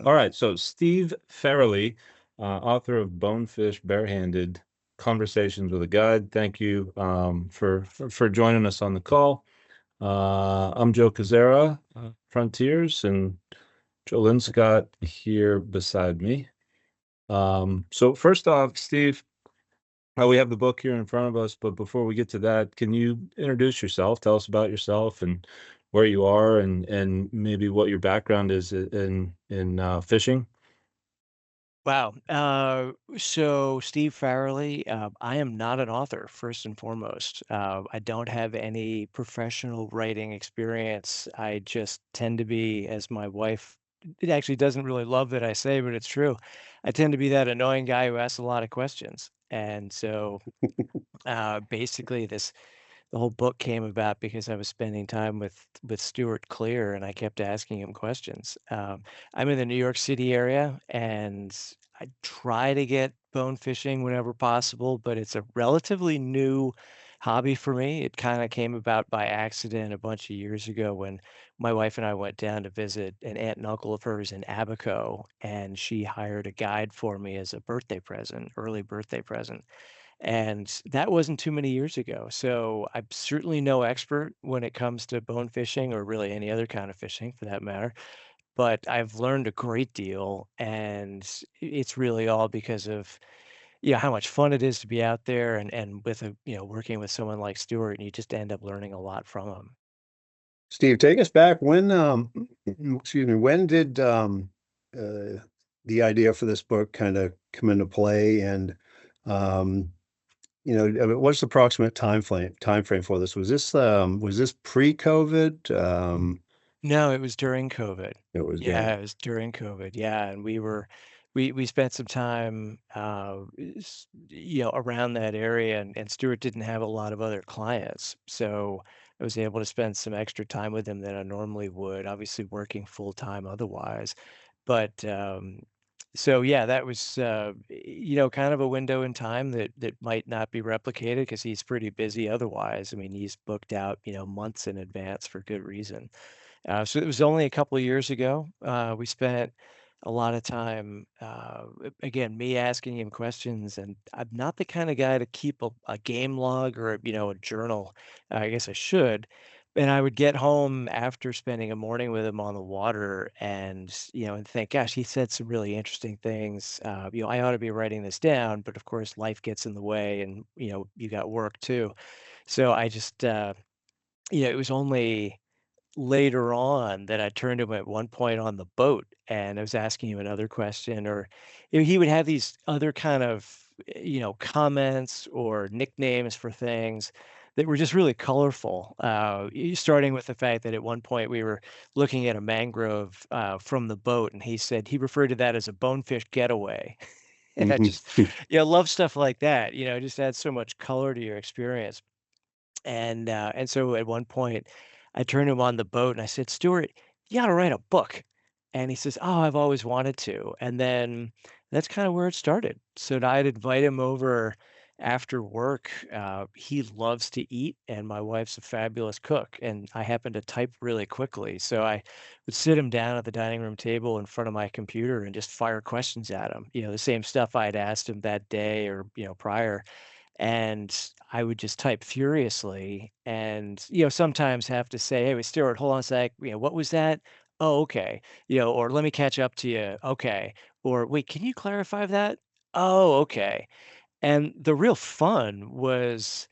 All right, so Steve Farrelly, author of Bonefish Barehanded, Conversations with a Guide. Thank you for joining us on the call. I'm Joe Koziara, Frontiers, and Joe Linscott here beside me. So first off, Steve, we have the book here in front of us, but before we get to that, can you introduce yourself? Tell us about yourself and where you are, and maybe what your background is in fishing. Wow. So Steve Farrelly, I am not an author, first and foremost. I don't have any professional writing experience. I just tend to be, as my wife, it actually doesn't really love that I say, but it's true. I tend to be that annoying guy who asks a lot of questions. And so basically the whole book came about because I was spending time with Stuart Clear, and I kept asking him questions. I'm in the New York City area, and I try to get bone fishing whenever possible, but it's a relatively new hobby for me. It kind of came about by accident a bunch of years ago when my wife and I went down to visit an aunt and uncle of hers in Abaco, and she hired a guide for me as a birthday present, early birthday present. And that wasn't too many years ago. So I'm certainly no expert when it comes to bone fishing or really any other kind of fishing for that matter. But I've learned a great deal, and it's really all because of how much fun it is to be out there and with a working with someone like Stuart, and you just end up learning a lot from him. Steve, take us back. Excuse me, when did uh, the idea for this book kind of come into play? And um, what's the approximate time frame for this? Was this pre-COVID? No, it was during COVID. It was Yeah, during. it was during COVID. Yeah, and we spent some time around that area, and Stuart didn't have a lot of other clients. So I was able to spend some extra time with him than I normally would, obviously working full time otherwise. But so yeah, that was kind of a window in time that might not be replicated because he's pretty busy otherwise. I mean, he's booked out, months in advance for good reason. So it was only a couple of years ago. We spent a lot of time, again, me asking him questions, and I'm not the kind of guy to keep a game log or a journal. I guess I should. And I would get home after spending a morning with him on the water, and think, gosh, he said some really interesting things. I ought to be writing this down, but of course, life gets in the way, and you got work too. So I just, it was only later on that I turned to him at one point on the boat, and I was asking him another question, or he would have these other kind of, comments or nicknames for things that were just really colorful. Starting with the fact that at one point we were looking at a mangrove from the boat, and he said he referred to that as a bonefish getaway. And I just, love stuff like that. It just adds so much color to your experience. And so at one point, I turned him on the boat and I said, "Stuart, you gotta write a book." And he says, "Oh, I've always wanted to." And then that's kind of where it started. So I'd invite him over after work. He loves to eat, and my wife's a fabulous cook, and I happen to type really quickly. So I would sit him down at the dining room table in front of my computer and just fire questions at him. The same stuff I'd asked him that day or prior, and I would just type furiously and, sometimes have to say, "Hey, wait, Stuart, hold on a sec, what was that? Oh, okay." Or "Let me catch up to you." Okay. Or "Wait, can you clarify that?" Oh, okay. And the real fun was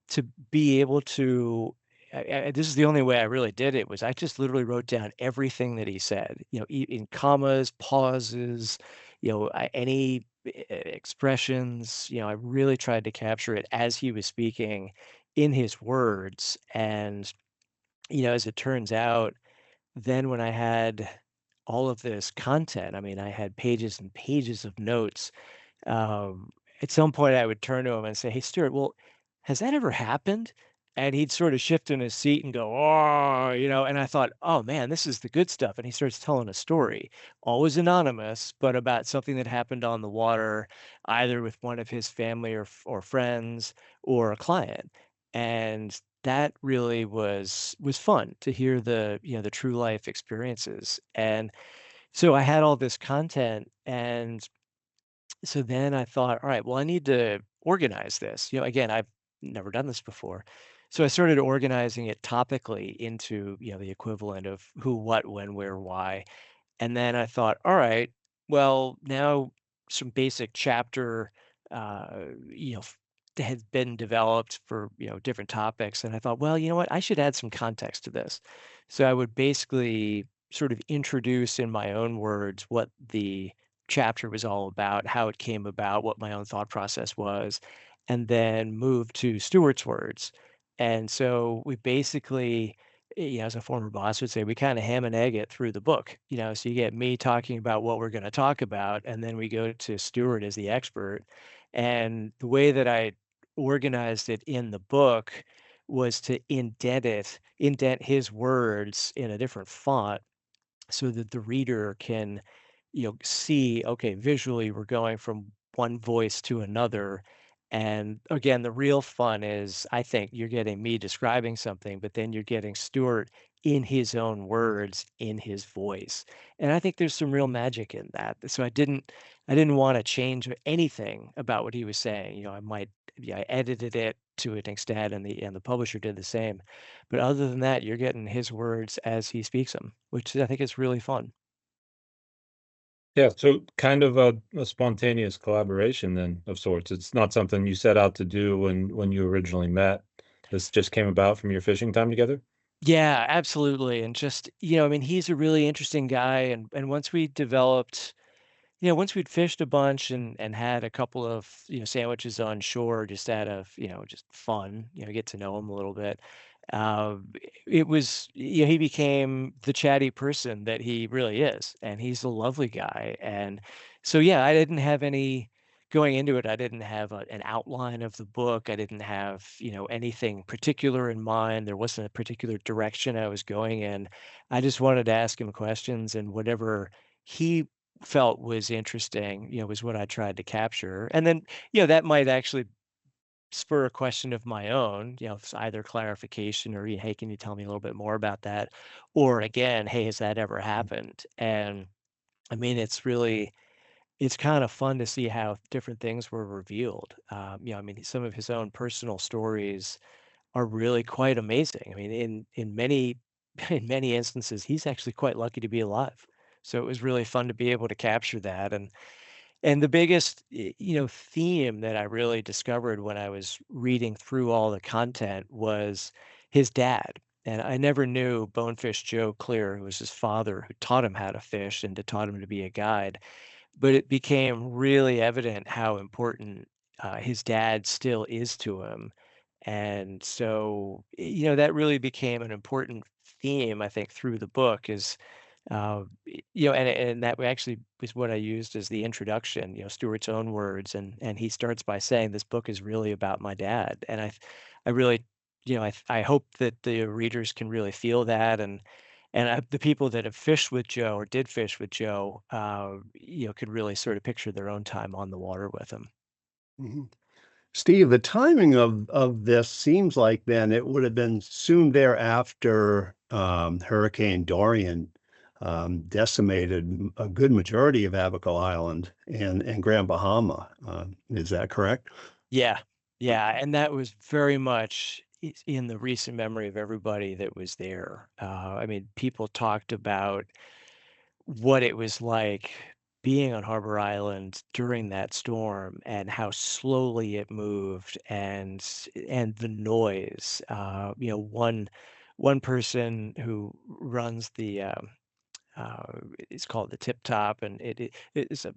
to be able to this is the only way I really did it, was I just literally wrote down everything that he said, in commas, pauses, any expressions. I really tried to capture it as he was speaking in his words. And, as it turns out, then when I had all of this content, I mean, I had pages and pages of notes. um, at some point, I would turn to him and say, "Hey, Stuart, well, has that ever happened?" And he'd sort of shift in his seat and go, "Oh," and I thought, "Oh man, this is the good stuff." And he starts telling a story, always anonymous, but about something that happened on the water, either with one of his family or friends or a client. And that really was fun to hear the true life experiences. And So I had all this content, and so then I thought, all right, well, I need to organize this. Again, I've never done this before. So I started organizing it topically into, the equivalent of who, what, when, where, why. And then I thought, all right, well, now some basic chapter, had been developed for, different topics. And I thought, well, you know what? I should add some context to this. So I would basically sort of introduce in my own words what the chapter was all about, how it came about, what my own thought process was, and then move to Stuart's words. And so we basically, as a former boss would say, we kind of ham and egg it through the book, so you get me talking about what we're going to talk about, and then we go to Stuart as the expert. And the way that I organized it in the book was to indent his words in a different font so that the reader can, see, okay, visually we're going from one voice to another. And again, the real fun is, I think you're getting me describing something, but then you're getting Stuart in his own words, in his voice. And I think there's some real magic in that. So I didn't want to change anything about what he was saying. I edited it to an extent, and the publisher did the same. But other than that, you're getting his words as he speaks them, which I think is really fun. Yeah, so kind of a spontaneous collaboration then of sorts. It's not something you set out to do when you originally met. This just came about from your fishing time together? Yeah, absolutely. And just, I mean, he's a really interesting guy. And once we developed, once we'd fished a bunch and had a couple of, sandwiches on shore just out of, just fun, get to know him a little bit. Uh, it was, he became the chatty person that he really is, and he's a lovely guy. And so, yeah, I didn't have any going into it. I didn't have an outline of the book. I didn't have, anything particular in mind. There wasn't a particular direction I was going in. I just wanted to ask him questions, and whatever he felt was interesting, was what I tried to capture. And then, that might actually spur a question of my own, it's either clarification or, hey, can you tell me a little bit more about that? Or again, hey, has that ever happened? And I mean, it's kind of fun to see how different things were revealed. I mean, some of his own personal stories are really quite amazing. I mean, in many in many instances, he's actually quite lucky to be alive. So it was really fun to be able to capture that. And the biggest, theme that I really discovered when I was reading through all the content was his dad. And I never knew Bonefish Joe Clear, who was his father, who taught him how to fish and taught him to be a guide. But it became really evident how important his dad still is to him. And so, that really became an important theme, I think, through the book is and that actually was what I used as the introduction, Stuart's own words, and he starts by saying, "This book is really about my dad," and I really, I hope that the readers can really feel that, and the people that have fished with Joe or did fish with Joe, could really sort of picture their own time on the water with him. Mhm. Steve, the timing of this seems like then it would have been soon thereafter Hurricane Dorian decimated a good majority of Abaco Island and Grand Bahama. Is that correct? Yeah, yeah, and that was very much in the recent memory of everybody that was there. I mean, people talked about what it was like being on Harbor Island during that storm and how slowly it moved and the noise. One person who runs uh, it's called the Tip Top, and it's a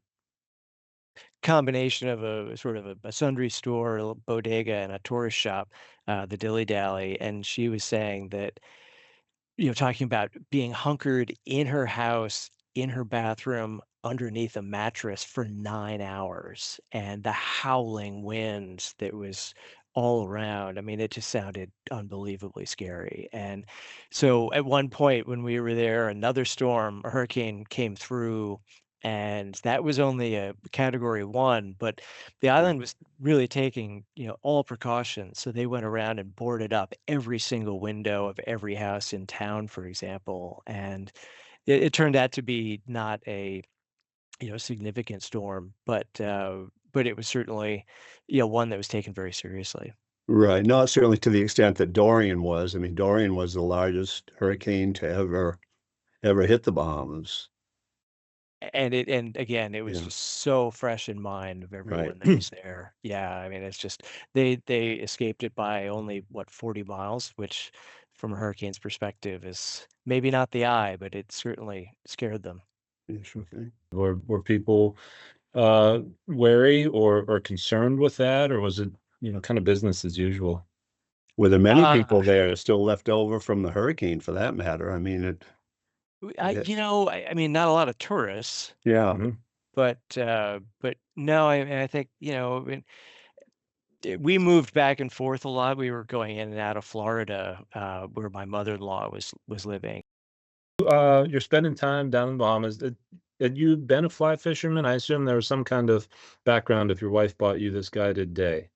combination of a sort of a sundry store, a bodega, and a tourist shop, the Dilly Dally. And she was saying that, talking about being hunkered in her house, in her bathroom, underneath a mattress for 9 hours, and the howling wind that was all around. I mean, it just sounded unbelievably scary. And so at one point when we were there, another storm, a hurricane came through, and that was only a category one, but the island was really taking, all precautions. So they went around and boarded up every single window of every house in town, for example. And it turned out to be not a significant storm, but it was certainly one that was taken very seriously. Right. Not certainly to the extent that Dorian was. I mean, Dorian was the largest hurricane to ever hit the Bahamas. And again, it was Yeah. just so fresh in mind of Right. everyone that was there. Yeah, I mean, it's just they escaped it by only what 40 miles, which from a hurricane's perspective is maybe not the eye, but it certainly scared them. Yeah, sure thing. Were people wary or concerned with that, or was it, kind of business as usual? Were there many Uh, people there still left over from the hurricane for that matter? I mean, it I mean, not a lot of tourists, yeah. Mhm. but no, I think, I mean, we moved back and forth a lot. We were going in and out of Florida, where my mother-in-law was living. You're spending time down in the Bahamas. Had you been a fly fisherman? I assume there was some kind of background if your wife bought you this guided day.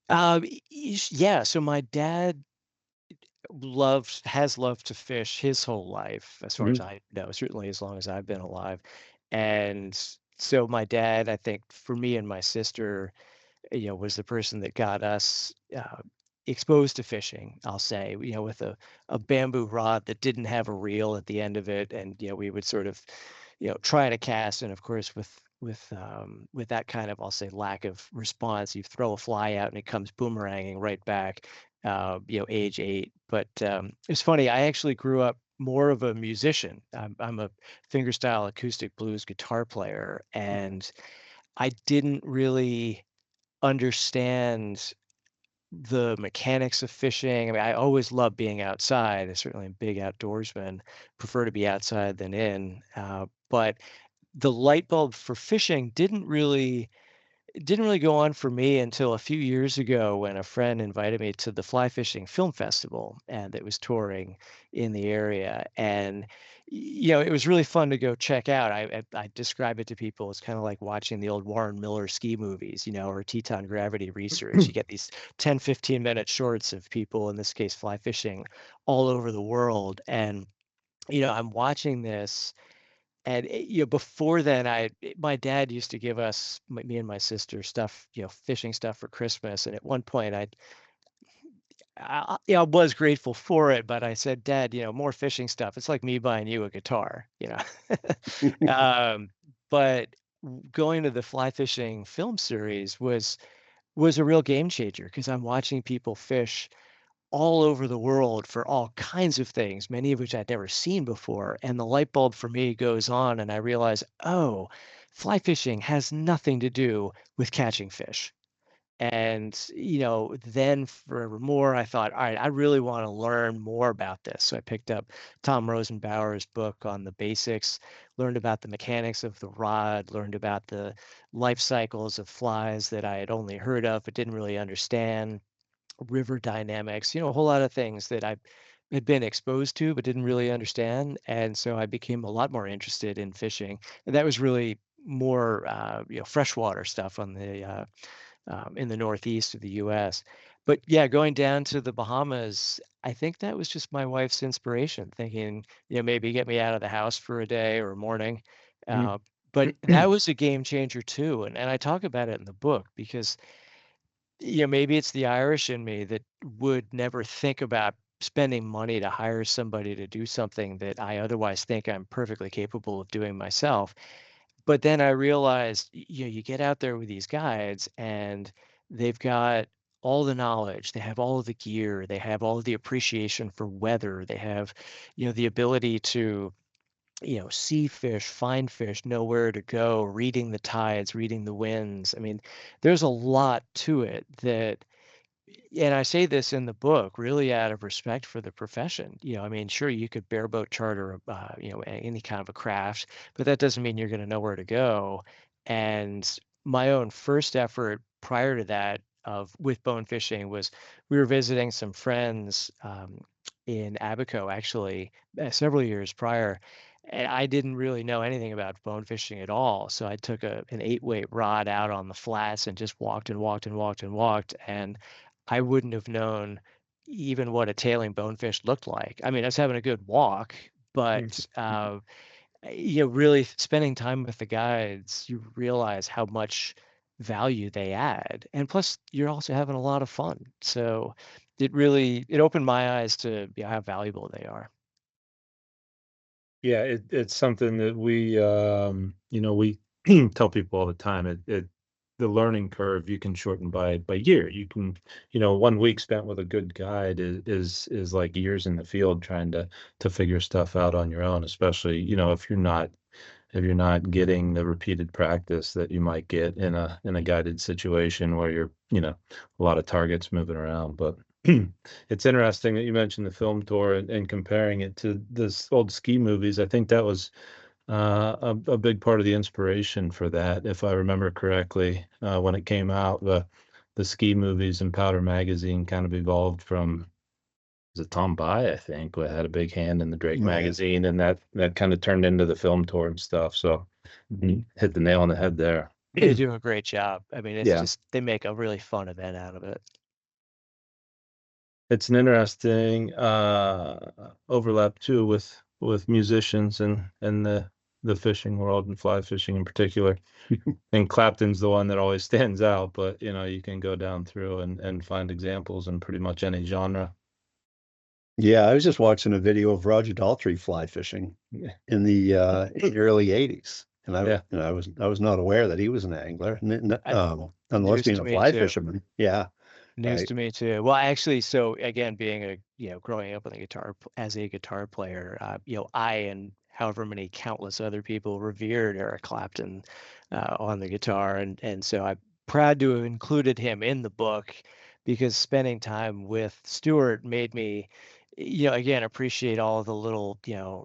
Yeah, so my dad has loved to fish his whole life, as far as Mhm. I know, certainly as long as I've been alive. And so my dad, I think for me and my sister, was the person that got us exposed to fishing, I'll say, with a bamboo rod that didn't have a reel at the end of it. And, we would sort of, try to cast. And of course, with that kind of, I'll say, lack of response, you throw a fly out and it comes boomeranging right back, age 8. But it's funny, I actually grew up more of a musician. I'm a fingerstyle acoustic blues guitar player, and I didn't really understand the mechanics of fishing. I mean, I always love being outside. I certainly am a big outdoorsman, prefer to be outside than in. But the light bulb for fishing didn't really go on for me until a few years ago when a friend invited me to the Fly Fishing Film Festival and it was touring in the area. And it was really fun to go check out. I describe it to people as kind of like watching the old Warren Miller ski movies, or Teton Gravity Research. You get these 10, 15-minute shorts of people, in this case, fly fishing all over the world. And I'm watching this, and before then, my dad used to give us, me and my sister, stuff, fishing stuff for Christmas. And at one point, I was grateful for it, but I said, Dad, more fishing stuff. It's like me buying you a guitar. Um, but going to the fly fishing film series was a real game changer because I'm watching people fish all over the world for all kinds of things, many of which I'd never seen before. And the light bulb for me goes on, and I realize, oh, fly fishing has nothing to do with catching fish. And, then forevermore, I thought, all right, I really want to learn more about this. So I picked up Tom Rosenbauer's book on the basics, learned about the mechanics of the rod, learned about the life cycles of flies that I had only heard of but didn't really understand, river dynamics, a whole lot of things that I had been exposed to but didn't really understand. And so I became a lot more interested in fishing. And that was really more, freshwater stuff on in the northeast of the US. But yeah, going down to the Bahamas, I think that was just my wife's inspiration, thinking, maybe get me out of the house for a day or a morning. Uh, but that was a game changer too. And I talk about it in the book because maybe it's the Irish in me that would never think about spending money to hire somebody to do something that I otherwise think I'm perfectly capable of doing myself. But then I realized, you get out there with these guides and they've got all the knowledge, they have all of the gear, they have all of the appreciation for weather, they have, the ability to see fish, find fish, know where to go, reading the tides, reading the winds. I mean, there's a lot to it that, and I say this in the book really out of respect for the profession. I mean, sure, you could bareboat charter, any kind of a craft, but that doesn't mean you're going to know where to go. And my own first effort prior to that of with bone fishing was we were visiting some friends in Abaco, actually, several years prior. And I didn't really know anything about bone fishing at all. So I took an 8-weight rod out on the flats and just walked and walked and walked and walked. And I wouldn't have known even what a tailing bonefish looked like. I mean, I was having a good walk, but really spending time with the guides, you realize how much value they add. And plus you're also having a lot of fun. So it opened my eyes to how valuable they are. Yeah, it's something that we tell people all the time. The learning curve you can shorten by year. You can, 1 week spent with a good guide is like years in the field trying to figure stuff out on your own, especially, if you're not getting the repeated practice that you might get in a guided situation where you're, a lot of targets moving around. But it's interesting that you mentioned the film tour and comparing it to this old ski movies. I think that was a big part of the inspiration for that, if I remember correctly. When it came out, the ski movies and Powder Magazine kind of evolved from, was it Tom Bye, I think, who had a big hand in the Drake Oh, yeah. magazine, and that kind of turned into the film tour and stuff. So you hit the nail on the head there. They do a great job. I mean, it's Yeah. just they make a really fun event out of it. It's an interesting overlap too with musicians and the fishing world and fly fishing in particular. And Clapton's the one that always stands out, but you can go down through and find examples in pretty much any genre. Yeah, I was just watching a video of Roger Daltrey fly fishing Yeah. in the early 80s. And Yeah. I was not aware that he was an angler, I, unless News being to a me fly too. fisherman. Yeah, News right. to me too. Well, actually, so again, being growing up on the as a guitar player, I and however many countless other people revered Eric Clapton on the guitar, and so I'm proud to have included him in the book because spending time with Stuart made me, again, appreciate all the little,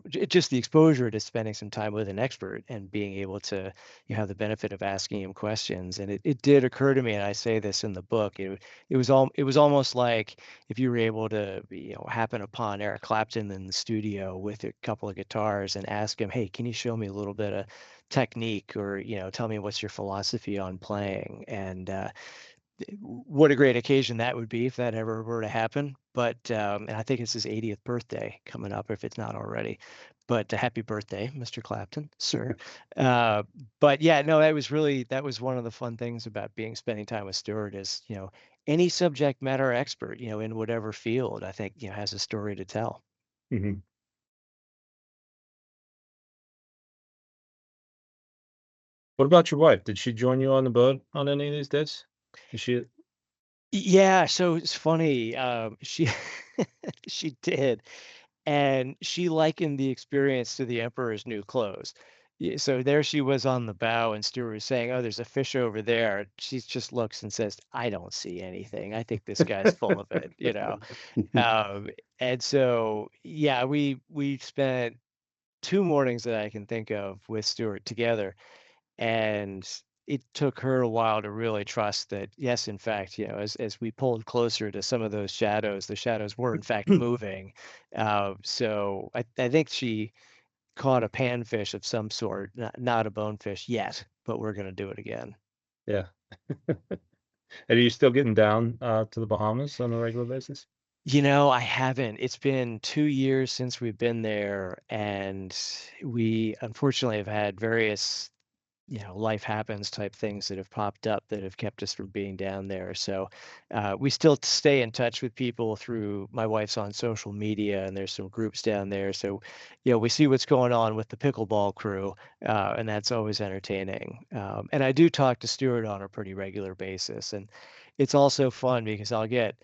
just the exposure to spending some time with an expert and being able to have the benefit of asking him questions. And it did occur to me, and I say this in the book, it was almost like if you were able to happen upon Eric Clapton in the studio with a couple of guitars and ask him, hey, can you show me a little bit of technique, or tell me what's your philosophy on playing. And what a great occasion that would be if that ever were to happen. But and I think it's his 80th birthday coming up, if it's not already. But happy birthday, Mr. Clapton, sir. Uh, but yeah, no, that was one of the fun things about spending time with Stuart is, any subject matter expert, in whatever field, I think, has a story to tell. Mhm. What about your wife? Did she join you on the boat on any of these days? Is she? Yeah, so it's funny. She she did. And she likened the experience to the emperor's new clothes. So there she was on the bow, and Stuart was saying, "Oh, there's a fish over there." She just looks and says, "I don't see anything. I think this guy's full of it." Um, and so, yeah, we spent 2 mornings that I can think of with Stuart together, and it took her a while to really trust that, yes, in fact, as we pulled closer to some of those shadows, the shadows were in fact moving. So I think she caught a panfish of some sort, not a bonefish yet, but we're going to do it again. Yeah. And are you still getting down to the Bahamas on a regular basis? I haven't. It's been 2 years since we've been there, and we unfortunately have had various life happens type things that have popped up that have kept us from being down there. So we still stay in touch with people through my wife's on social media, and there's some groups down there. So, we see what's going on with the pickleball crew, and that's always entertaining. And I do talk to Stuart on a pretty regular basis. And it's also fun because I'll get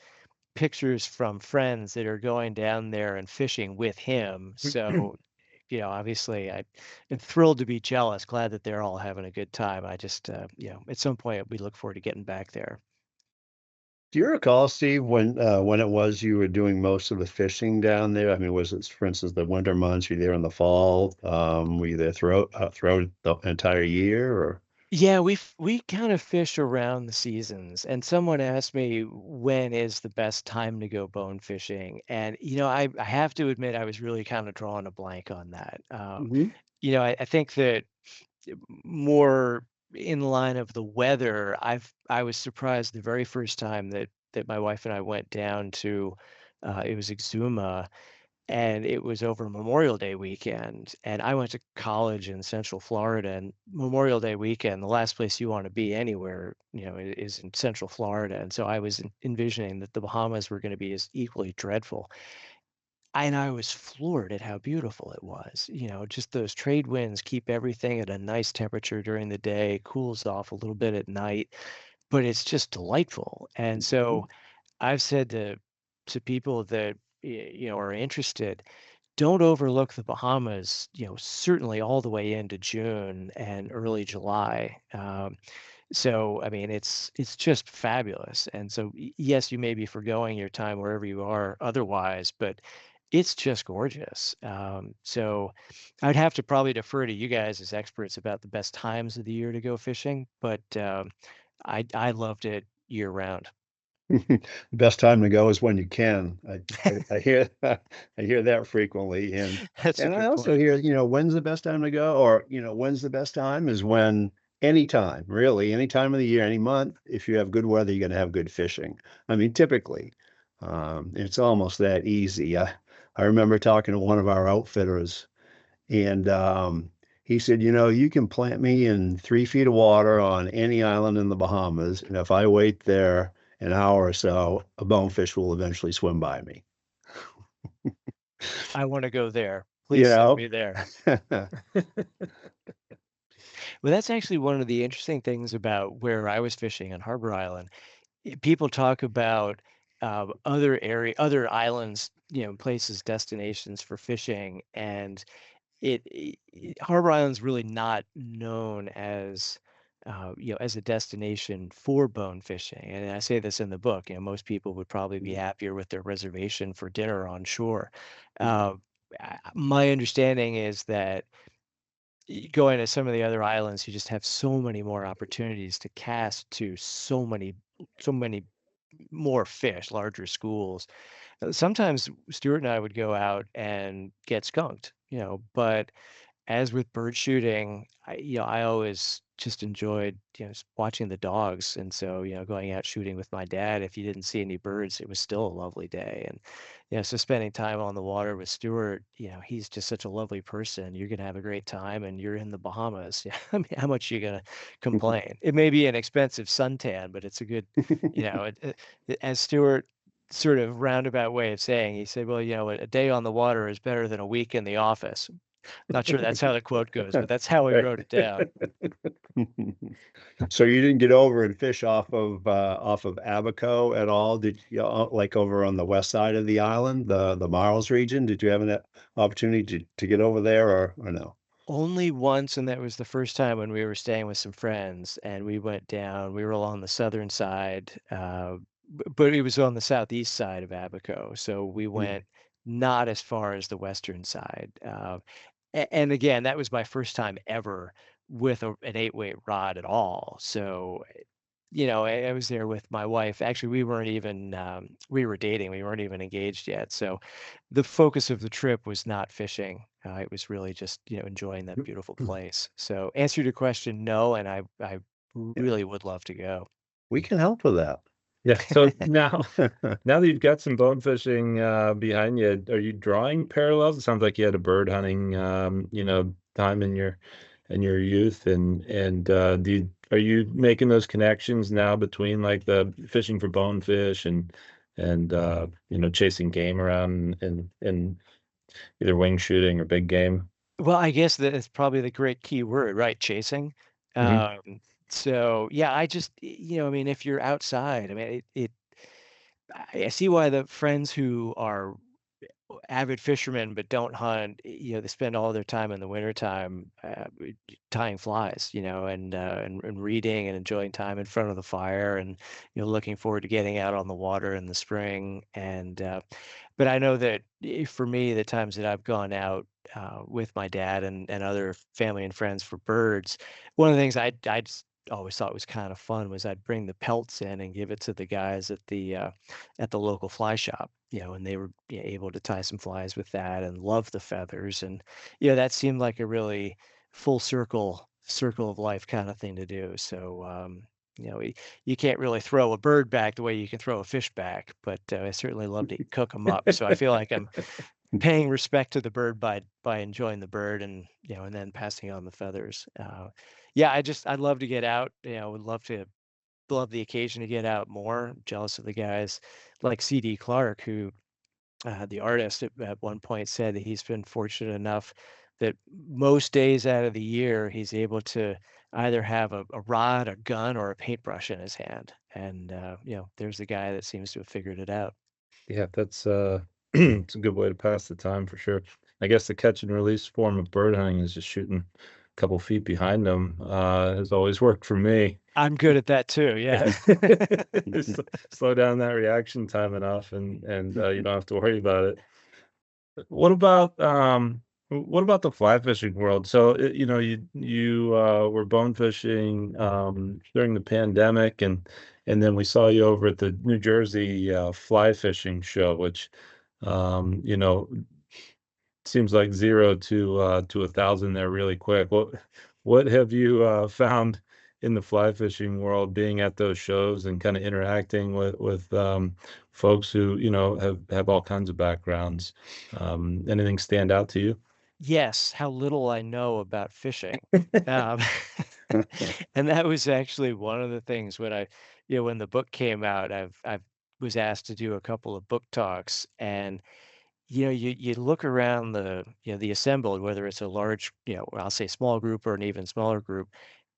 pictures from friends that are going down there and fishing with him. So, obviously I am thrilled to be jealous, glad that they're all having a good time. I just, at some point we look forward to getting back there. Do you recall, Steve, when it was you were doing most of the fishing down there? I mean, was it, for instance, the winter months? Were you there in the fall? Were you there throughout the entire year, or? Yeah, we kind of fish around the seasons. And someone asked me when is the best time to go bone fishing. And I have to admit I was really kind of drawing a blank on that. Mhm. I think that more in line of the weather, I was surprised the very first time that my wife and I went down to it was Exuma. and it was over Memorial Day weekend. And I went to college in Central Florida, and Memorial Day weekend, the last place you want to be anywhere, is in Central Florida. And so I was envisioning that the Bahamas were going to be as equally dreadful. And I was floored at how beautiful it was. Just those trade winds keep everything at a nice temperature during the day, cools off a little bit at night, but it's just delightful. And Mhm. so I've said to people that are interested, don't overlook the Bahamas, certainly all the way into June and early July. So I mean, it's just fabulous. And so yes, you may be forgoing your time wherever you are otherwise, but it's just gorgeous. So I'd have to probably defer to you guys as experts about the best times of the year to go fishing, but I loved it year round. Best time to go is when you can. I hear that, I hear that frequently, That's a and I good also point. hear, when's the best time to go, or when's the best time is when any time, really, any time of the year, any month. If you have good weather, you're going to have good fishing. I mean, typically, it's almost that easy. I remember talking to one of our outfitters, and he said, you can plant me in 3 feet of water on any island in the Bahamas, and if I wait there an hour or so, a bonefish will eventually swim by me. I want to go there. You Please send know? me there. Well, that's actually one of the interesting things about where I was fishing on Harbor Island. People talk about other islands, places, destinations for fishing, and Harbor Island's really not known as as a destination for bone fishing. And I say this in the book. Most people would probably be happier with their reservation for dinner on shore. Uh, my understanding is that going to some of the other islands, you just have so many more opportunities to cast to so many more fish, larger schools. Sometimes Stuart and I would go out and get skunked, but as with bird shooting, I always just enjoyed, watching the dogs. And so, going out shooting with my dad, if you didn't see any birds, it was still a lovely day. And, so spending time on the water with Stuart, he's just such a lovely person. You're going to have a great time and you're in the Bahamas. Yeah. I mean, how much are you going to complain? It may be an expensive suntan, but it's a good, as Stuart sort of roundabout way of saying, he said, well, a day on the water is better than a week in the office. Not sure that's how the quote goes, but that's how we Right. wrote it down. So you didn't get over and fish off of Abaco at all? Did you, like over on the west side of the island, the Marls region? Did you have an opportunity to get over there, or no? Only once, and that was the first time when we were staying with some friends, and we went down. We were along the southern side, but it was on the southeast side of Abaco, so we Mm. went not as far as the western side. And again, that was my first time ever with an 8-weight rod at all. So I was there with my wife. Actually, we weren't even we were dating. We weren't even engaged yet. So the focus of the trip was not fishing. It was really just, enjoying that beautiful place. So answer your question, no, and I Yeah, really would love to go. we can help with that. Yeah. So now that you've got some bone fishing behind you, are you drawing parallels? It sounds like you had a bird hunting time in your youth, and are you making those connections now between like the fishing for bonefish and chasing game around and either wing shooting or big game? Well, I guess that is probably the great key word, right? Chasing. Hmm. Um, so yeah, I just, I mean, if you're outside, I mean, I see why the friends who are avid fishermen but don't hunt, they spend all their time in the wintertime tying flies, and reading and enjoying time in front of the fire and, looking forward to getting out on the water in the spring. And but I know that for me, the times that I've gone out with my dad and other family and friends for birds, one of the things I just always thought was kind of fun was I'd bring the pelts in and give it to the guys at the local fly shop, and they were able to tie some flies with that and love the feathers. And, that seemed like a really full circle of life kind of thing to do. So, you can't really throw a bird back the way you can throw a fish back, but I certainly love to cook them up. So I feel like I'm paying respect to the bird by enjoying the bird, and and then passing on the feathers. Yeah, I'd love to get out. Would love the occasion to get out more. I'm jealous of the guys like C.D. Clark, who the artist at one point said that he's been fortunate enough that most days out of the year he's able to either have a rod, a gun, or a paintbrush in his hand. And there's the guy that seems to have figured it out. Yeah, that's it's a good way to pass the time for sure. I guess the catch and release form of bird hunting is just shooting a couple feet behind them. Has always worked for me. I'm good at that too. Yeah. Slow down that reaction time enough, and you don't have to worry about it. What about the fly fishing world? So you were bone fishing during the pandemic, and then we saw you over at the New Jersey fly fishing show, which you know seems like 0 to 1,000 there really quick. What have you found in the fly fishing world, being at those shows and kind of interacting with folks who have all kinds of backgrounds? Anything stand out to you? Yes, how little I know about fishing. Um, and that was actually one of the things when when the book came out, I've was asked to do a couple of book talks, and you look around the assembled, whether it's a large, I'll say small group or an even smaller group,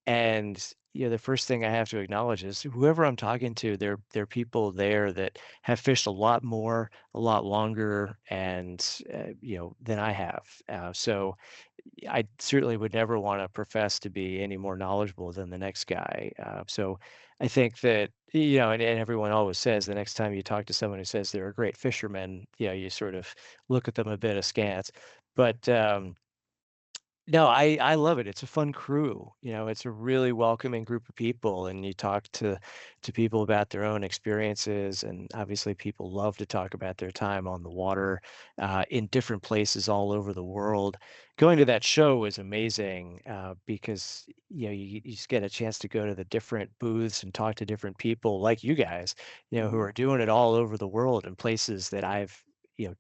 and the first thing I have to acknowledge is whoever I'm talking to, they're people there that have fished a lot more, a lot longer, and than I have. So I certainly would never want to profess to be any more knowledgeable than the next guy. So I think that, and everyone always says the next time you talk to someone who says they're a great fisherman, you sort of look at them a bit askance. But no, I love it. It's a fun crew. It's a really welcoming group of people, and you talk to people about their own experiences, and obviously people love to talk about their time on the water in different places all over the world. Going to that show was amazing because you just get a chance to go to the different booths and talk to different people like you guys, who Mhm. are doing it all over the world in places that I've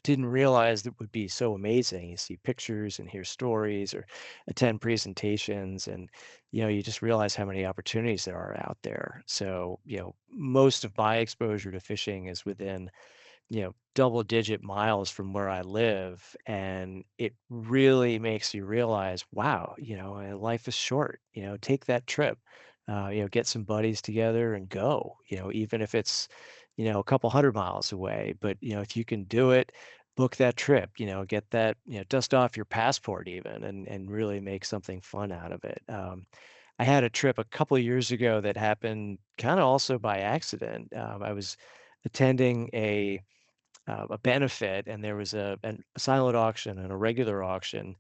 didn't realize that would be so amazing. You see pictures and hear stories or attend presentations, and you just realize how many opportunities there are out there. So most of my exposure to fishing is within double digit miles from where I live, and it really makes you realize, wow, life is short. Take that trip. Get some buddies together and go. Even if it's a couple hundred miles away, but if you can do it, book that trip. Get that, dust off your passport even, and really make something fun out of it. I had a trip a couple of years ago that happened kind of also by accident. I was attending a benefit, and there was a silent auction and a regular auction,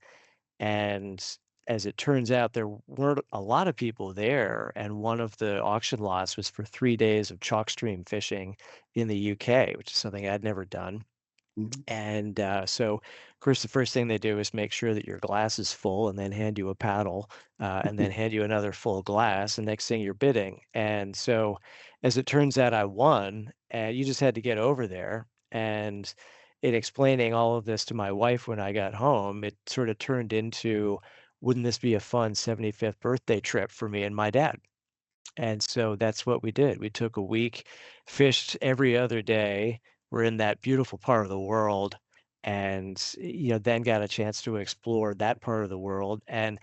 and as it turns out, there weren't a lot of people there, and one of the auction lots was for 3 days of chalk stream fishing in the UK, which is something I'd never done. Mhm. And so, of course, the first thing they do is make sure that your glass is full, and then hand you a paddle, and then hand you another full glass. And next thing you're bidding. And so, as it turns out, I won, and you just had to get over there. And in explaining all of this to my wife when I got home, it sort of turned into, wouldn't this be a fun 75th birthday trip for me and my dad? And so that's what we did. We took a week, fished every other day. We're in that beautiful part of the world, and then got a chance to explore that part of the world. And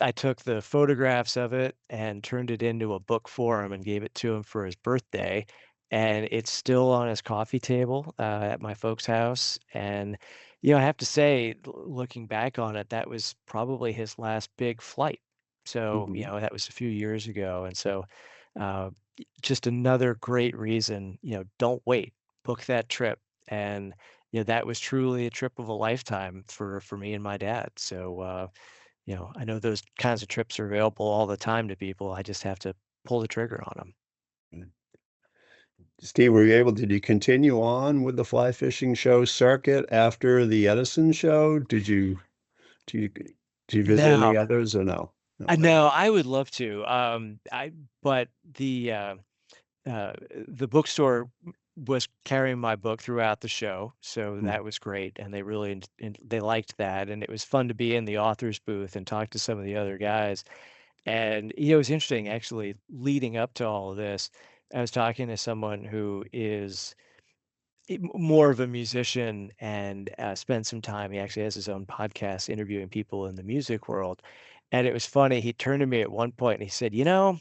I took the photographs of it and turned it into a book for him and gave it to him for his birthday. And it's still on his coffee table at my folks' house. And I have to say, looking back on it, that was probably his last big flight. So, Mhm. that was a few years ago. And so, uh, just another great reason, don't wait, book that trip. And, that was truly a trip of a lifetime for me and my dad. So, I know those kinds of trips are available all the time to people. I just have to pull the trigger on them. Steve, did you continue on with the fly fishing show circuit after the Edison show? Do you, do you visit No, any others or no? No. I know I would love to. But the bookstore was carrying my book throughout the show, so Mm. that was great, and they liked that, and it was fun to be in the author's booth and talk to some of the other guys. And it was interesting actually leading up to all of this. I was talking to someone who is more of a musician and spent some time. He actually has his own podcast interviewing people in the music world. And it was funny. He turned to me at one point and he said, and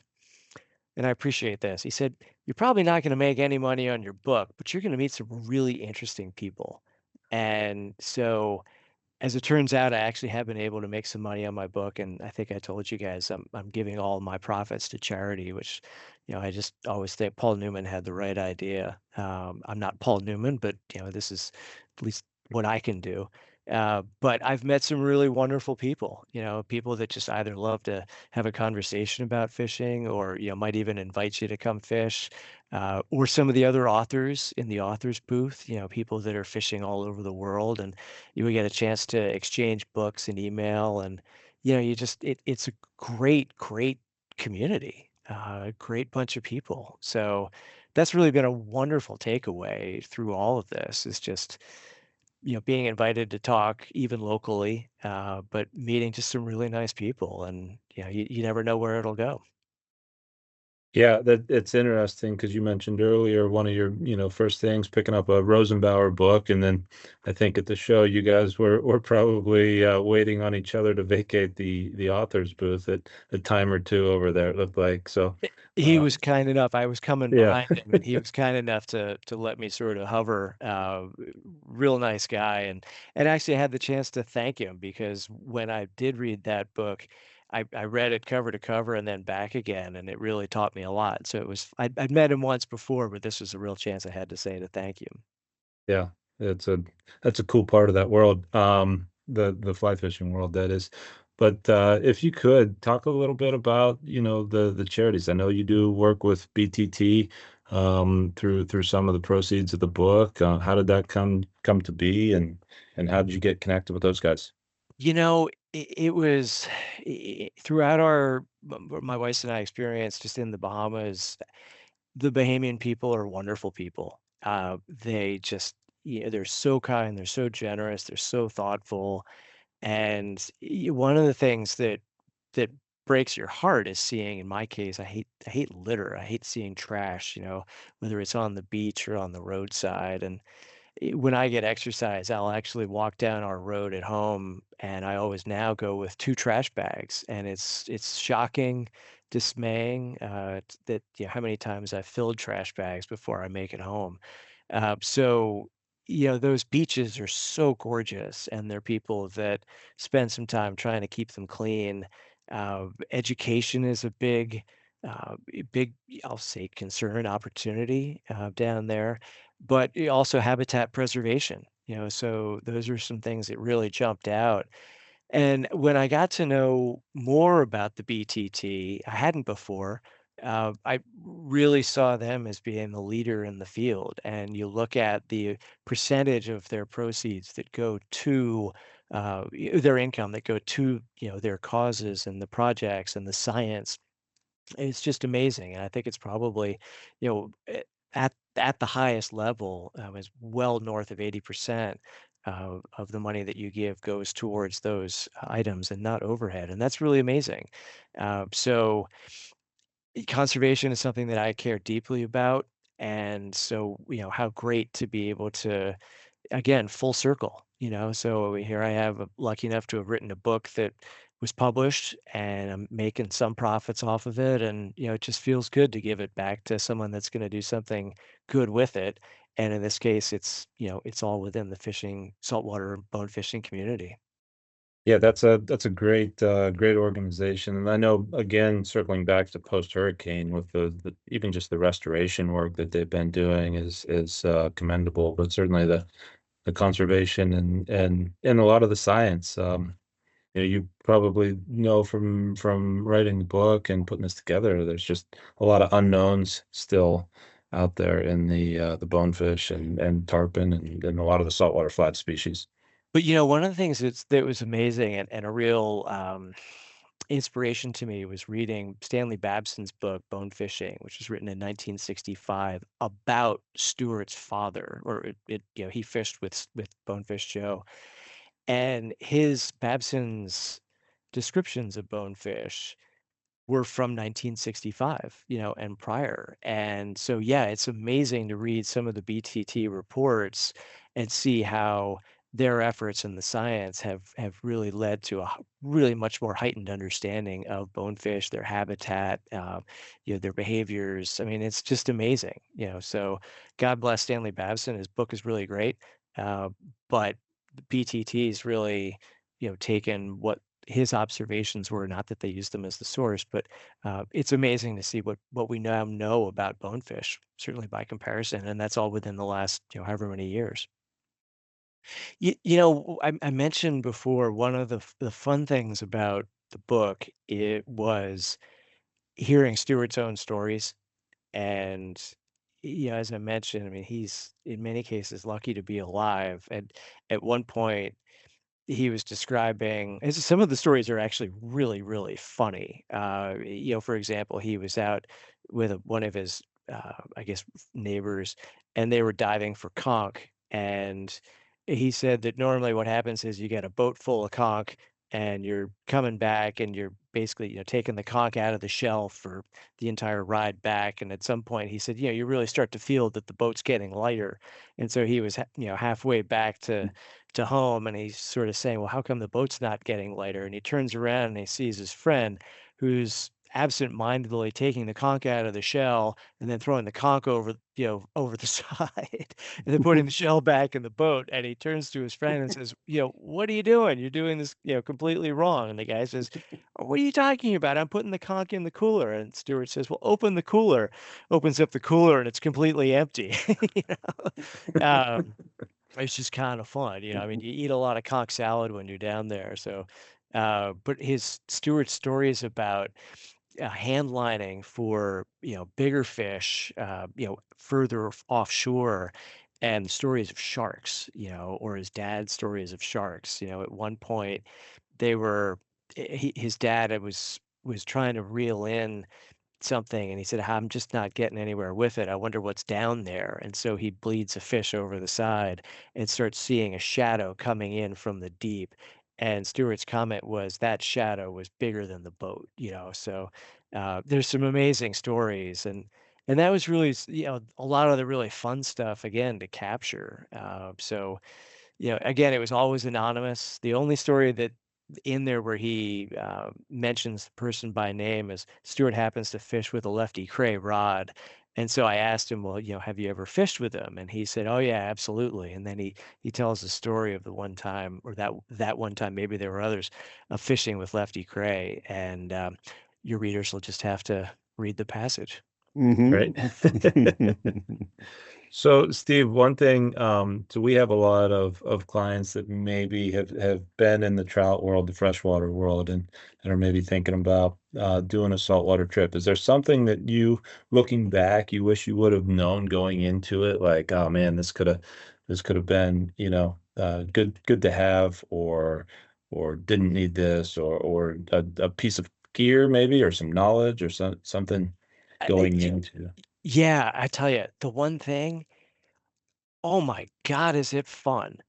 I appreciate this. He said, "You're probably not going to make any money on your book, but you're going to meet some really interesting people." And so as it turns out, I actually have been able to make some money on my book, and I think I told you guys I'm giving all my profits to charity, which, I just always think Paul Newman had the right idea. I'm not Paul Newman, but this is at least what I can do. But I've met some really wonderful people, people that just either love to have a conversation about fishing or, might even invite you to come fish. Or some of the other authors in the author's booth, people that are fishing all over the world, and you would get a chance to exchange books and email, and it's a great community, a great bunch of people. So that's really been a wonderful takeaway through all of this, is just being invited to talk even locally, but meeting just some really nice people, and you never know where it'll go. Yeah, that it's interesting because you mentioned earlier one of your, first things picking up a Rosenbauer book, and then I think at the show you guys were probably waiting on each other to vacate the author's booth at a time or two over there, it looked like. So, He uh, was kind enough. I was coming yeah, behind him, and he was kind enough to let me sort of hover. Real nice guy, and actually I had the chance to thank him, because when I did read that book, I read it cover to cover and then back again, and it really taught me a lot. So I'd met him once before, but this was a real chance I had to say to thank you. yeah, it's a that's a cool part of that world, the fly fishing world, that is. But if you could talk a little bit about, the charities. I know you do work with BTT through some of the proceeds of the book. How did that come to be, and how did you get connected with those guys? It was throughout my wife's and I experience just in the Bahamas. The Bahamian people are wonderful people. They just, they're so kind, they're so generous, they're so thoughtful. And one of the things that breaks your heart is seeing, in my case, I hate litter. I hate seeing trash, whether it's on the beach or on the roadside. And when I get exercise, I'll actually walk down our road at home, and I always now go with two trash bags, and it's shocking, dismaying, that how many times I've filled trash bags before I make it home. So those beaches are so gorgeous, and they're people that spend some time trying to keep them clean. Education is a big, I'll say, concern, opportunity down there, but also habitat preservation. So those are some things that really jumped out. And when I got to know more about the BTT, I hadn't before. I really saw them as being the leader in the field. And you look at the percentage of their proceeds that go to their income, that go to their causes and the projects and the science. It's just amazing, and I think it's probably, at the highest level, is well north of 80% of the money that you give goes towards those items and not overhead, and that's really amazing. So conservation is something that I care deeply about, and so, how great to be able to, again, full circle, so here I have, lucky enough to have written a book that was published, and I'm making some profits off of it, and it just feels good to give it back to someone that's going to do something good with it. And in this case, it's all within the fishing, saltwater bone fishing community. Yeah, that's a great organization. And I know, again, circling back to post hurricane, with the even just the restoration work that they've been doing is commendable. But certainly the conservation and a lot of the science. You probably know from writing the book and putting this together, there's just a lot of unknowns still out there in the bonefish and tarpon and a lot of the saltwater flat species. But one of the things that was amazing, and a real inspiration to me was reading Stanley Babson's book, Bonefishing, which was written in 1965 about Stewart's father, or he fished with Bonefish Joe, and his Babson's descriptions of bonefish were from 1965, and prior. And so, yeah, it's amazing to read some of the BTT reports and see how their efforts in the science have really led to a really much more heightened understanding of bonefish, their habitat, their behaviors. I mean, it's just amazing, So, God bless Stanley Babson. His book is really great, uh, but the BTT's really, taken what his observations were, not that they used them as the source, but it's amazing to see what we now know about bonefish, certainly by comparison, and that's all within the last however many years. I mentioned before one of the fun things about the book it was hearing Stewart's own stories, and as I mentioned, I mean he's in many cases lucky to be alive, and at one point he was describing some of the stories are actually really, really funny. For example, he was out with one of his, I guess, neighbors, and they were diving for conch. And he said that normally what happens is you get a boat full of conch, and you're coming back, and you're basically, taking the conch out of the shell for the entire ride back. And at some point, he said, you really start to feel that the boat's getting lighter. And so he was, halfway back to home, and he's sort of saying, "Well, how come the boat's not getting lighter?" And he turns around and he sees his friend who's absent-mindedly taking the conch out of the shell and then throwing the conch over the side and then putting the shell back in the boat. And he turns to his friend and says, "What are you doing? You're doing this, completely wrong." And the guy says, "Oh, what are you talking about? I'm putting the conch in the cooler." And Stewart says, "Well, open the cooler." Opens up the cooler and it's completely empty. You Um, it's just kind of fun, I mean, you eat a lot of conch salad when you're down there, so, but his Stewart's stories about, hand lining for, bigger fish, further offshore, and stories of sharks, or his dad's stories of sharks. At one point, they were his dad was trying to reel in something, and he said, "I'm just not getting anywhere with it. I wonder what's down there." And so he bleeds a fish over the side and starts seeing a shadow coming in from the deep. And Stewart's comment was that shadow was bigger than the boat, So there's some amazing stories, and that was really, a lot of the really fun stuff again to capture. So again, it was always anonymous. The only story that in there where he mentions the person by name is Stewart happens to fish with a lefty cray rod. And so I asked him, "Well, have you ever fished with him?" And he said, "Oh yeah, absolutely." And then he tells the story of the one time, or that one time, maybe there were others, of fishing with lefty cray. And your readers will just have to read the passage. Right. Mhm. So, Steve, one thing, so we have a lot of clients that maybe have been in the trout world, the freshwater world, and are maybe thinking about doing a saltwater trip. Is there something that you, looking back, you wish you would have known going into it? Like, oh man, this could have been, good to have, or didn't need this, or a piece of gear maybe, or some knowledge, or something I- I- going into. yeah, I tell you, the one thing, oh my God, is it fun?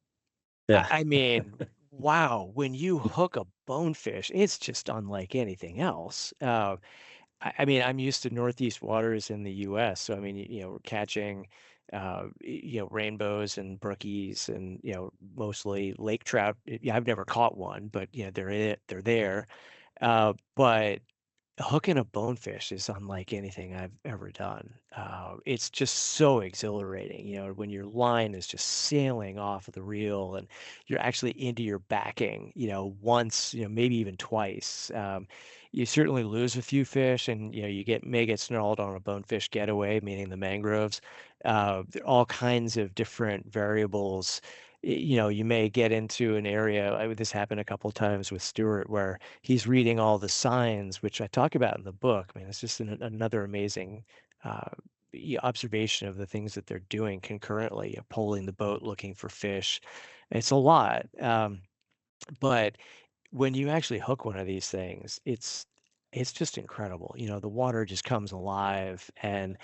I Yeah. I mean, wow, when you hook a bonefish, it's just unlike anything else. I mean, I'm used to northeast waters in the US, so I mean, we're catching, rainbows and brookies and, mostly lake trout. Yeah, I've never caught one, but they're there. But hooking a bonefish is unlike anything I've ever done. It's just so exhilarating, when your line is just sailing off of the reel and you're actually into your backing, once, maybe even twice. You certainly lose a few fish, and you may get snarled on a bonefish getaway, meaning the mangroves. There are all kinds of different variables. You may get into an area. This happened a couple times with Stewart, where he's reading all the signs, which I talk about in the book. I mean, it's just another amazing uh, observation of the things that they're doing concurrently, polling the boat, looking for fish. It's a lot. But when you actually hook one of these things, it's just incredible. The water just comes alive, and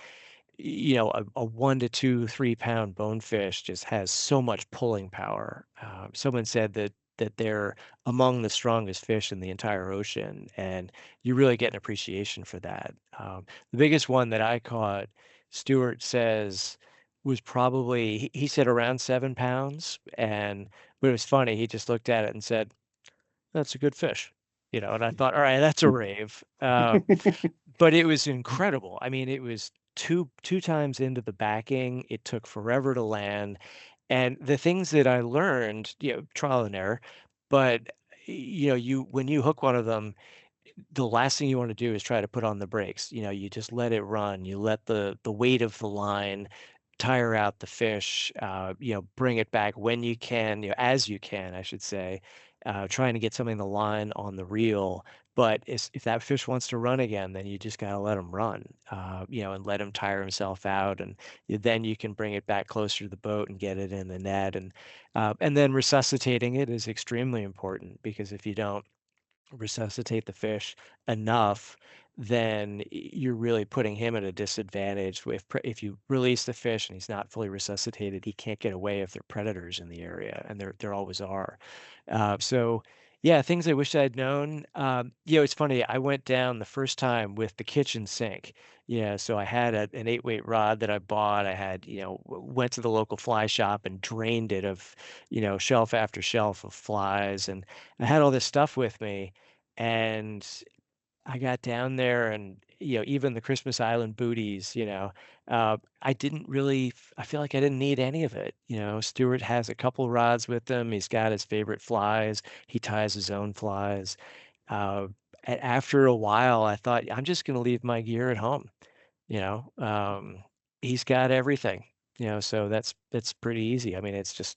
a 1 to 2, 3 pound bonefish just has so much pulling power. Someone said that they're among the strongest fish in the entire ocean, and you really get an appreciation for that. The biggest one that I caught, Stuart says, was probably he said around 7 pounds, and but it was funny. He just looked at it and said, "That's a good fish," And I thought, all right, that's a rave. But it was incredible. I mean, it was two times into the backing. It took forever to land. And the things that I learned, trial and error, but you when you hook one of them, the last thing you want to do is try to put on the brakes. You just let it run. You let the weight of the line tire out the fish. Bring it back when you can, as you can, I should say. Trying to get something in the line on the reel. But if that fish wants to run again, then you just gotta let him run. And let him tire himself out, and then you can bring it back closer to the boat and get it in the net. And then resuscitating it is extremely important, because if you don't resuscitate the fish enough, then you're really putting him at a disadvantage. If you release the fish and he's not fully resuscitated, he can't get away if there are predators in the area, and there always are. So yeah, things I wish I'd known. It's funny. I went down the first time with the kitchen sink. Yeah, so I had an 8 weight rod that I bought. I had, went to the local fly shop and drained it of, shelf after shelf of flies, and I had all this stuff with me, and I got down there, and even the Christmas Island booties, I didn't really I feel like I didn't need any of it. Stuart has a couple rods with him. He's got his favorite flies. He ties his own flies. Uh, After a while, I thought, I'm just going to leave my gear at home. You know, he's got everything. So that's pretty easy. I mean, it's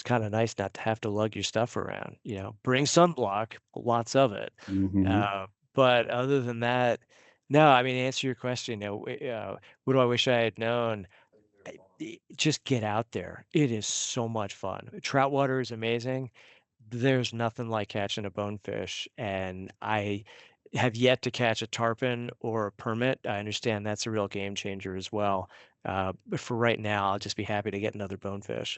kind of nice not to have to lug your stuff around. Bring sunblock, lots of it. Mhm. Uh, but other than that, no. I mean, to answer your question, what do I wish I had known? Just get out there. It is so much fun. Trout water is amazing. There's nothing like catching a bonefish, and I have yet to catch a tarpon or a permit. I understand that's a real game changer as well. But for right now, I'll just be happy to get another bonefish.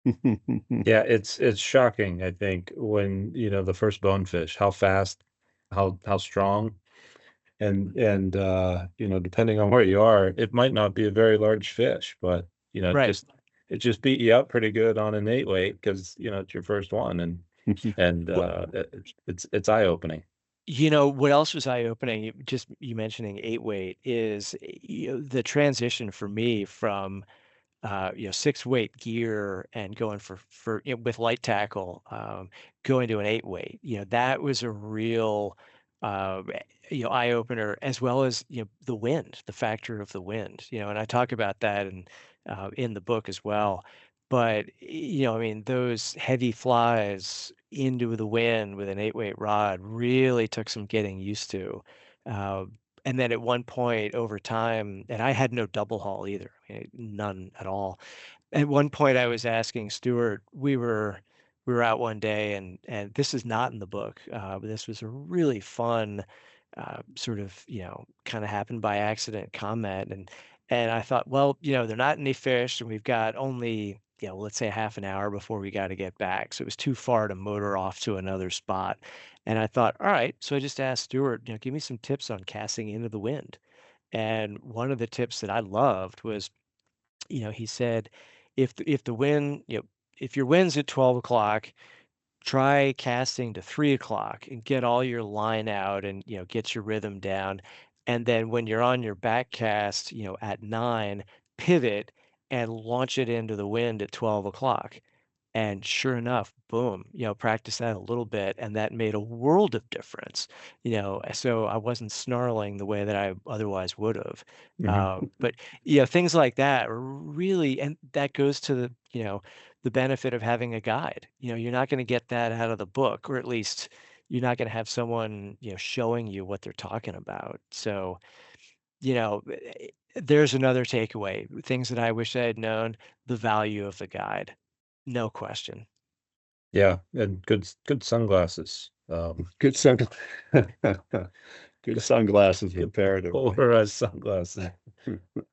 Yeah, it's shocking, I think, when, the first bonefish, how fast, how strong, and depending on where you are, it might not be a very large fish, but Right. it just beat you up pretty good on an 8 weight because, it's your first one, and What it's eye-opening. what else was eye-opening? You mentioning 8 weight is the transition for me from 6 weight gear and going for with light tackle, going to an 8 weight. That was a real eye opener, as well as the wind, the factor of the wind. And I talk about that in the book as well. But I mean, those heavy flies into the wind with an 8 weight rod really took some getting used to. Uh, and then at one point over time, and I had no double haul either, I mean, none at all. At one point, I was asking Stuart, we were out one day, and this is not in the book, but this was a really fun sort of kind of happened by accident comment, and I thought, well, they're not any fish, and we've got only let's say half an hour before we got to get back, so it was too far to motor off to another spot, and I thought, all right, so I just asked Stuart, give me some tips on casting into the wind, and one of the tips that I loved was he said, if the wind, if your wind's at 12 o'clock, try casting to 3 o'clock and get all your line out and, get your rhythm down. And then when you're on your back cast, at 9, pivot and launch it into the wind at 12 o'clock. And sure enough, boom, practice that a little bit, and that made a world of difference. So I wasn't snarling the way that I otherwise would have. Mhm. But things like that are really, and that goes to the benefit of having a guide. You're not going to get that out of the book, or at least you're not going to have someone, showing you what they're talking about. So, there's another takeaway. Things that I wish I had known, the value of the guide. No question. Yeah, and good sunglasses. Good sun, good sunglasses comparatively. Polarized sunglasses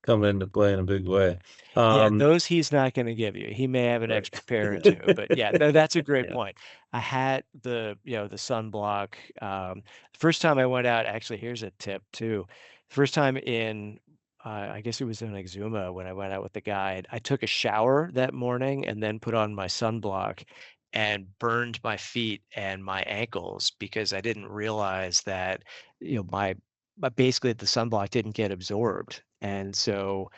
come into play in a big way. Yeah, Um, those he's not going to give you. He may have an right. extra pair or two, but yeah, that's a great Yeah. point. A hat, the sunblock. First time I went out, actually, here's a tip too. First time in, I guess it was in Exuma when I went out with the guide. I took a shower that morning and then put on my sunblock and burned my feet and my ankles because I didn't realize that, basically the sunblock didn't get absorbed. And so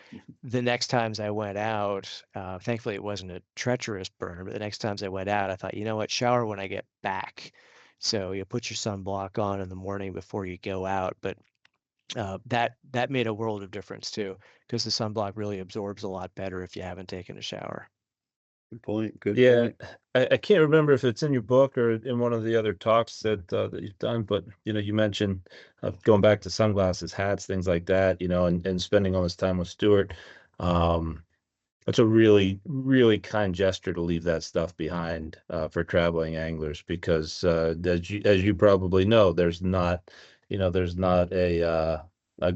the next times I went out, thankfully it wasn't a treacherous burn, but the next times I went out, I thought, you know what, shower when I get back. So you put your sunblock on in the morning before you go out. But that made a world of difference too, because the sunblock really absorbs a lot better if you haven't taken a shower. Good point. Good Yeah, point. I can't remember if it's in your book or in one of the other talks that you've done, but you mentioned going back to sunglasses, hats, things like that, and spending all this time with Stuart. Um, That's a really, really kind gesture to leave that stuff behind for traveling anglers because as you probably know, there's not a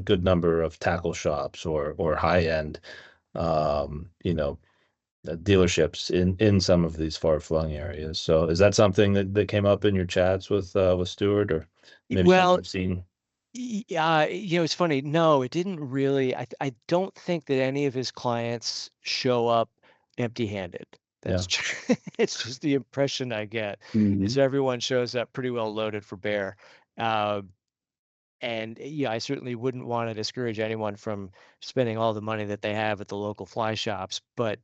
good number of tackle shops or high end um, you know dealerships in some of these far flung areas. So is that something that came up in your chats with Stuart or maybe something Well, you've seen? yeah, it's funny. No, it didn't really. I don't think that any of his clients show up empty-handed. Yeah. It's just the impression I get is Mhm. everyone shows up pretty well loaded for bear. Uh, and yeah, I certainly wouldn't want to discourage anyone from spending all the money that they have at the local fly shops, but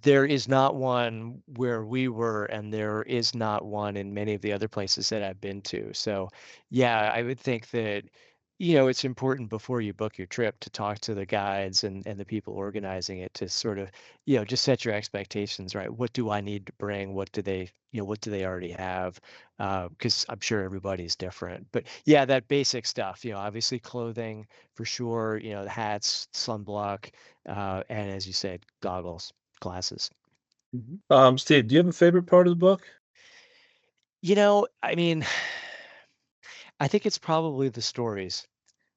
there is not one where we were, and there is not one in many of the other places that I've been to. So, yeah, I would think that, it's important before you book your trip to talk to the guides and the people organizing it to sort of, just set your expectations, right? What do I need to bring? What do they already have? Because I'm sure everybody's different. But yeah, that basic stuff, obviously clothing for sure, the hats, sunblock, and as you said, goggles, glasses. Mhm. Steve, do you have a favorite part of the book? I mean, I think it's probably the stories,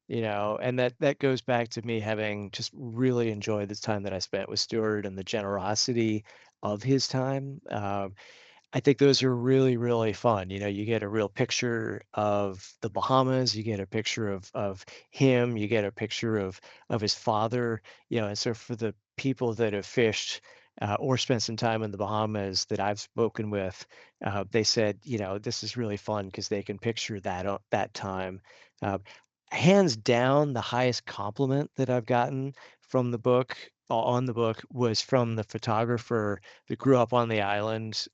and that goes back to me having just really enjoyed the time that I spent with Stuart and the generosity of his time. I think those are really, really fun. You get a real picture of the Bahamas, you get a picture of him, you get a picture of his father, and so for the people that have fished or spent some time in the Bahamas that I've spoken with, they said, this is really fun because they can picture that time. Uh, Hands down, the highest compliment that I've gotten from the book on the book was from the photographer that grew up on the island,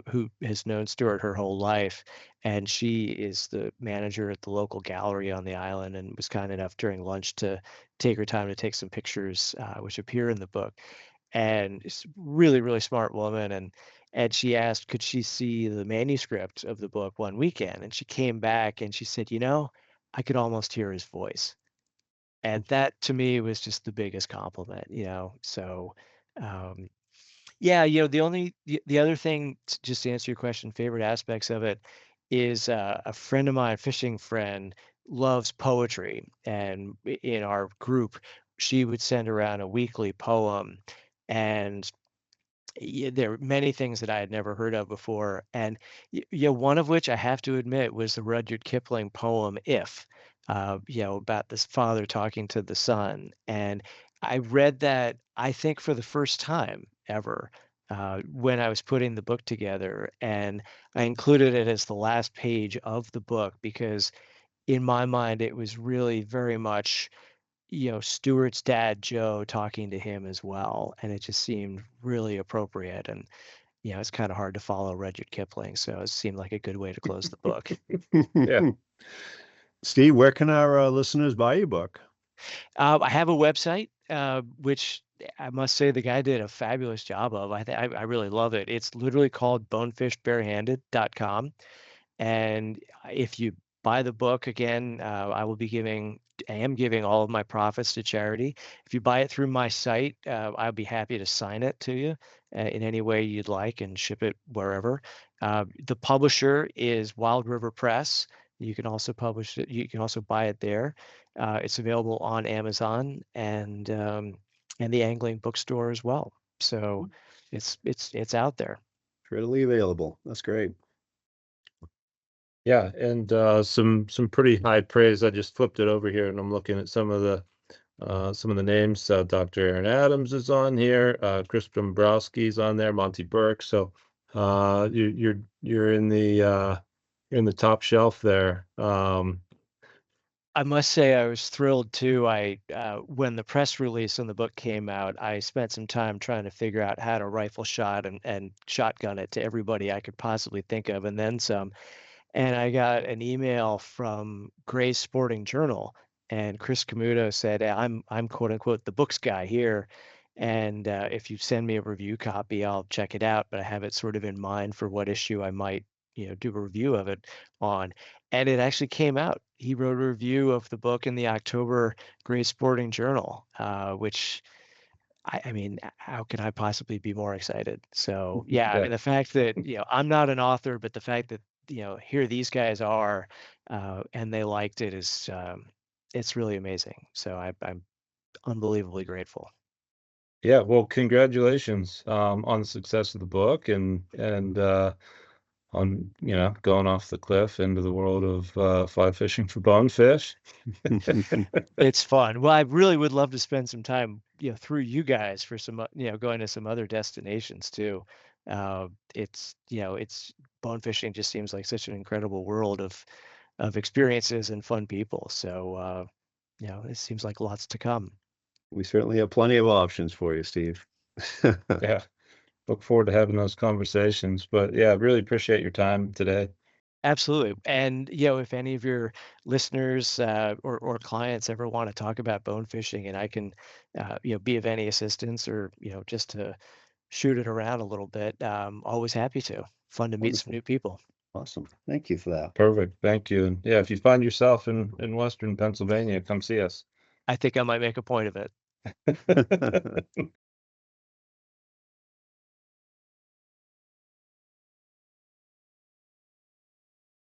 who has known Stuart her whole life. And she is the manager at the local gallery on the island and was kind enough during lunch to take her time to take some pictures, which appear in the book. And it's a really, really smart woman. And she asked, could she see the manuscript of the book one weekend? And she came back and she said, I could almost hear his voice. And that to me was just the biggest compliment. So, um, yeah, the other thing, just to answer your question, favorite aspects of it is a friend of mine, fishing friend, loves poetry, and in our group, she would send around a weekly poem, and yeah, there were many things that I had never heard of before, and one of which I have to admit was the Rudyard Kipling poem "If," about this father talking to the son, and I read that I think for the first time ever when I was putting the book together, and I included it as the last page of the book because in my mind it was really very much Stewart's dad, Joe, talking to him as well. And it just seemed really appropriate. And, it's kind of hard to follow Rudyard Kipling. So it seemed like a good way to close the book. Yeah. Steve, where can our listeners buy your book? I have a website, which I must say the guy did a fabulous job of. I really love it. It's literally called bonefishbarehanded.com. And if you buy the book, again, I am giving all of my profits to charity. If you buy it through my site, I'll be happy to sign it to you in any way you'd like and ship it wherever. The publisher is Wild River Press. You can also publish it. You can also buy it there. It's available on Amazon and the Angling Bookstore as well. So it's out there. Readily available. That's great. Yeah, and some pretty high praise. I just flipped it over here, and I'm looking at some of the names. Dr. Aaron Adams is on here. Chris Dombrowski's on there. Monty Burke. So you're in the top shelf there. I must say I was thrilled too. When the press release on the book came out, I spent some time trying to figure out how to rifle shot and shotgun it to everybody I could possibly think of, and then some. And I got an email from Gray's Sporting Journal, and Chris Camuto said, I'm quote unquote the books guy here, and if you send me a review copy, I'll check it out. But I have it sort of in mind for what issue I might, do a review of it on. And it actually came out. He wrote a review of the book in the October Gray's Sporting Journal, which I mean, how could I possibly be more excited? So yeah, I mean, the fact that, I'm not an author, but the fact that, here these guys are, and they liked it is, it's really amazing. So I'm unbelievably grateful. Yeah, well, congratulations on the success of the book and on going off the cliff into the world of fly fishing for bonefish. It's fun. Well, I really would love to spend some time, through you guys for some, going to some other destinations too. It's bone fishing just seems like such an incredible world of experiences and fun people. So, it seems like lots to come. We certainly have plenty of options for you, Steve. Yeah, look forward to having those conversations. But yeah, really appreciate your time today. Absolutely. And, if any of your listeners or clients ever want to talk about bone fishing and I can, be of any assistance or, just to shoot it around a little bit, always happy to. Fun to meet some Wonderful. new people. Awesome. Thank you for that. Perfect. Thank you. And yeah, if you find yourself in Western Pennsylvania, come see us. I think I might make a point of it.